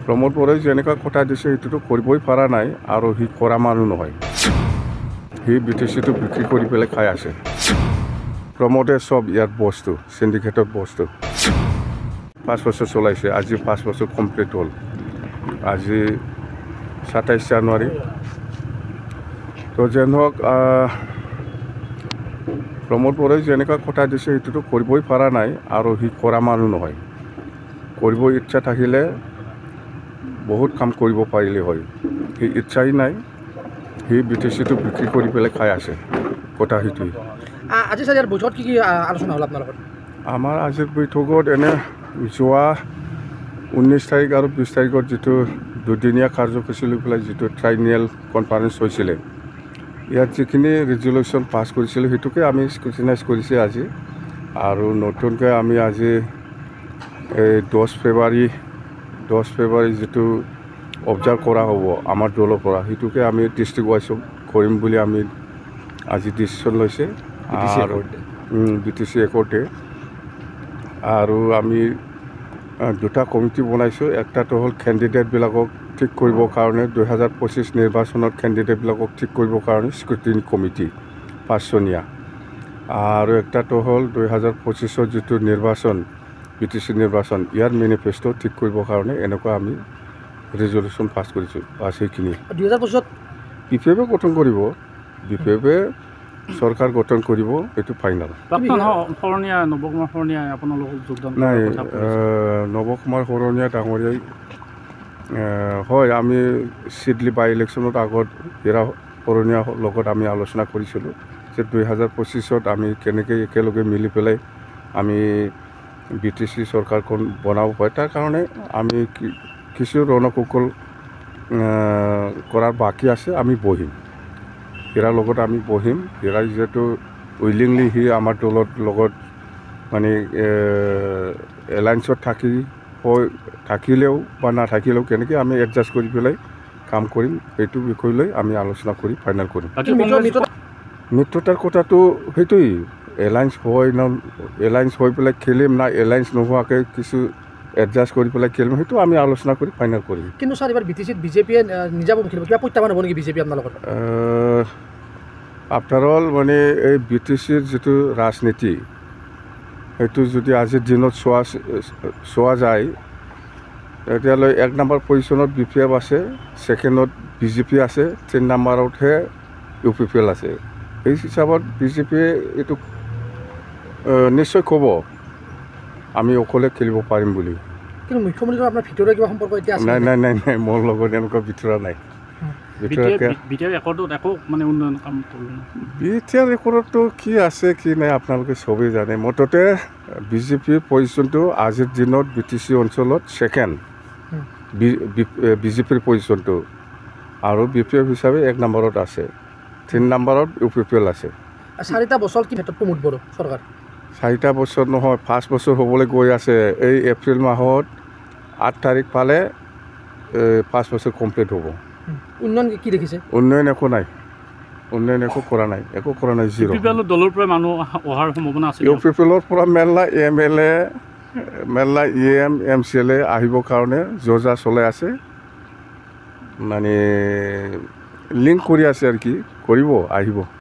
প্ৰমোদ বৰাই যেনেকুৱা কথা দিছে সেইটোতো কৰিবই পৰা নাই আৰু সি কৰা মানুহ নহয়। সি BTCটো বিক্ৰী কৰি পেলাই খাই আছে। প্ৰমোদে চব ইয়াত বস্তু চিণ্ডিকেটত বস্তু 5 বছৰ চলাইছে। আজি 5 বছৰ কমপ্লিট হ'ল। আজি 27 জানুৱাৰী। তো যেন হওক প্ৰমোদ বৰাই যেনেকুৱা কথা দিছে সেইটোতো কৰিবই পৰা নাই আৰু সি কৰা মানুহ নহয়। কৰিব ইচ্ছা থাকিলে বহুত কাম কৰিব পাৰিলে হয়। সি ইচ্ছাই নাই। সি BTCটো বিক্ৰী কৰি পেলাই খাই আছে। কথা সেইটোৱে। আজি স্যাৰ বৈঠকত কি আলোচনা হ'ল আপোনালোকৰ? আমাৰ আজিৰ বৈঠকত এনে যোৱা 19 তাৰিখ আৰু 20 তাৰিখত যিটো দুদিনীয়া কাৰ্যসূচী লৈ পেলাই যিটো ট্ৰাইনিয়েল কনফাৰেঞ্চ হৈছিলে, ইয়াত যিখিনি ৰিজলিউশ্যন পাছ কৰিছিলোঁ সেইটোকে আমি স্ক্ৰুটিনাইজ কৰিছে আজি। আৰু নতুনকৈ আমি আজি এই 10 ফেব্ৰুৱাৰী যিটো অবজাৰ্ভ কৰা হ'ব আমাৰ দলৰ পৰা, সেইটোকে আমি ডিষ্ট্ৰিক্ট ৱাইজ কৰিম বুলি আমি আজি ডিচিশ্যন লৈছে আৰু BTC একৰ্ডে। আৰু আমি দুটা কমিটি বনাইছোঁ। একটাটো হ'ল কেণ্ডিডেটবিলাকক ঠিক কৰিবৰ কাৰণে 2025 নিৰ্বাচনত কেণ্ডিডেটবিলাকক ঠিক কৰিবৰ কাৰণে স্ক্ৰুটিনি কমিটি 5জনীয়া। আৰু একটাটো হ'ল 2025 যিটো নিৰ্বাচন BTC নিৰ্বাচন, ইয়াৰ মেনিফেষ্টো ঠিক কৰিবৰ কাৰণে এনেকুৱা আমি ৰিজলিউশ্যন পাছ কৰিছোঁ। সেইখিনি 2025 BPF গঠন কৰিব। BPF চৰকাৰ গঠন কৰিব, এইটো ফাইনেল। নৱকুমাৰ শৰণীয়াই আপোনালোকক যোগদান নাই, নৱকুমাৰ শৰণীয়া ডাঙৰীয়াই হয়, আমি চিডলি বাই ইলেকশ্যনত আগত হীৰা শৰণীয়াৰ লগত আমি আলোচনা কৰিছিলোঁ যে 2025 আমি কেনেকৈ একেলগে মিলি পেলাই আমি BTC চৰকাৰখন বনাব পাৰি। তাৰ কাৰণে আমি কিছু ৰণকৌশল কৰাৰ বাকী আছে। আমি বহিম, হীৰাৰ লগত আমি বহিম। হীৰাই যিহেতু উইলিংলি সি আমাৰ দলৰ লগত মানে এলায়েন্সত থাকিলেও বা নাথাকিলেও কেনেকৈ আমি এডজাষ্ট কৰি পেলাই কাম কৰিম, সেইটো বিষয় লৈ আমি আলোচনা কৰি ফাইনেল কৰিম। মিত্ৰতাৰ কথাটো সেইটোৱেই, এলায়েন্স হৈ পেলাই খেলিম না এলায়েন্স নোহোৱাকৈ কিছু এডজাষ্ট কৰি পেলাই খেলিম, সেইটো আমি আলোচনা কৰি ফাইনেল কৰিম। কিন্তু ছাৰ এবাৰ BTCত বিজেপিয়ে নিজা খেলিব, কিবা প্ৰত্যাহ্বান হ'ব নেকি বিজেপি আপোনাৰ লগত? আফটাৰ অল মানে এই BTCৰ যিটো ৰাজনীতি, সেইটো যদি আজিৰ দিনত চোৱা যায়, তেতিয়াহ'লে 1 নম্বৰ পজিশ্যনত BPF আছে, ছেকেণ্ডত BJP আছে, 3 নম্বৰতহে UPPL আছে। এই হিচাপত BJPয়ে এইটো নিশ্চয় ক'ব আমি অকলে খেলিব পাৰিম বুলি। কিন্তু মুখ্যমন্ত্ৰীৰ আপোনাৰ ভিতৰুৱা কিবা সম্পৰ্ক এতিয়া আছে? নাই, মোৰ লগত এনেকুৱা ভিতৰুৱা নাই। BTR ৰেকৰ্ডতো কি আছে কি নাই আপোনালোকে চবেই জানে। মুঠতে BJP পজিশ্যনটো আজিৰ দিনত BTC অঞ্চলত ছেকেণ্ড, BJPৰ পজিশ্যনটো, আৰু BPF হিচাপে 1 নম্বৰত আছে, 3 নম্বৰত UPPL আছে। 4টা বছৰ কি ক্ষেত্ৰত প্ৰমোদ বড়ো চৰকাৰ? 4টা বছৰ নহয়, 5 বছৰ হ'বলৈ গৈ আছে। এই এপ্ৰিল মাহত 8 তাৰিখ পালে 5 বছৰ কমপ্লিট হ'ব। উন্নয়ন কি দেখিছে? উন্নয়ন একো নাই, উন্নয়ন একো কৰা নাই, জিৰ'। দলৰ পৰা মানুহ অহাৰ সম্ভাৱনা আছে? UPPLৰ পৰা মেলা MLA, মেলা EM MCLA আহিবৰ কাৰণে যোজা চলাই আছে, মানে লিংক কৰি আছে আৰু কি কৰিব, আহিব।